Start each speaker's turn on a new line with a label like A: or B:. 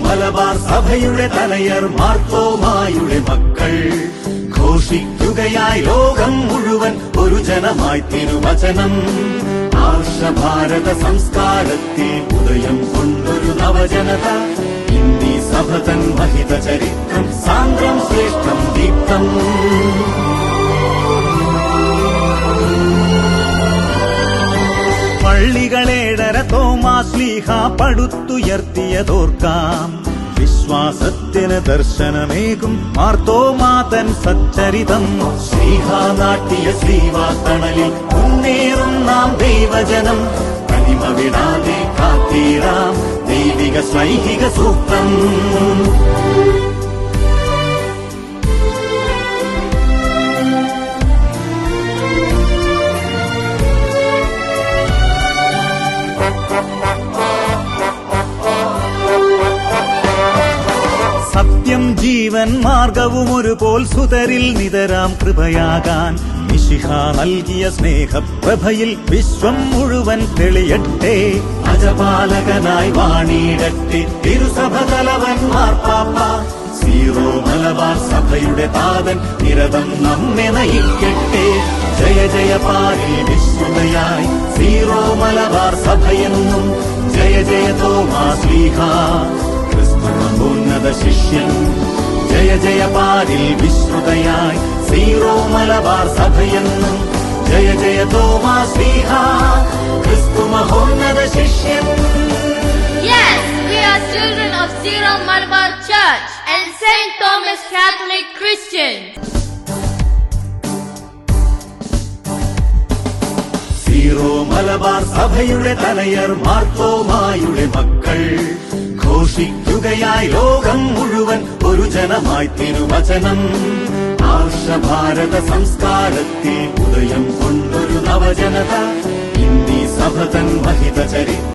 A: മലബാർ സഭയുടെ തലയർ മാർത്തോമായുടെ മക്കൾ ഘോഷിക്കുകയായി ലോകം മുഴുവൻ ഒരു ജനമായി തിരുവചനം. ആർഷഭാരത സംസ്കാരത്തിൽ ഉദയം കൊണ്ടൊരു നവജനത. ഇന്ത്യ സഭ തൻ മഹിത ചരിത്രം സാന്ദ്രം ശ്രേഷ്ഠം ദീപ്തം. പള്ളികളേഴര തോമാശ്ലീഹ പടുത്തുയർത്തിയതോർക്കാം. വിശ്വാസത്തിന് ദർശനമേകും മാർത്തോമാതൻ സച്ചരിതം. ശ്ലീഹ നാട്ടിയ ശ്രീവാത്തണലിൽ മുന്നേറും നാം ദൈവജനം. തനിമ വിടാതെ കാത്തീരാം ദൈവിക സ്വൈഹിക സൂക്തം. സത്യം ജീവൻ മാർഗവും ഒരുപോൽ സുതരിൽ നിതരാം കൃപയാകാൻ. മിശിഹ നൽകിയ സ്നേഹപ്രഭയിൽ വിശ്വം മുഴുവൻ തെളിയട്ടെ. അജപാലകനായി വാണിയിടട്ടെ തിരുസഭ തലവൻ മാർപ്പാപ്പ. സീറോ മലബാർ സഭയുടെ താതൻ നിരതം നമ്മെ നയിക്കട്ടെ. ജയ ജയ പാരിൽ വിശ്രുതയായി സീറോ മലബാർ സഭയെന്നും. ജയ ജയ തോമാശ്ലീഹ ക്രിസ്തുമഹോന്നത ശിഷ്യൻ. ജയ ജയ പാരിൽ വിശ്രുതയായി സീറോ മലബാർ സഭയെന്നും. ജയ ജയ തോമാശ്ലീഹ ക്രിസ്തുമഹോന്നത ശിഷ്യൻ.
B: Yes, we are children of Syro Malabar Church and St. Thomas Catholic Christians.
A: Zero Malabar സഭയുടെ തലയർ മാർത്തോമായുടെ മക്കൾ ഘോഷിക്കുകയായി ലോകം മുഴുവൻ ഒരു ജനമായി തിരുവചനം. ആർഷഭാരത സംസ്കാരത്തിൽ ഉദയം കൊണ്ടൊരു നവജനത. ഇന്ത്യ സഭ തൻ മഹിത ചരിത്രം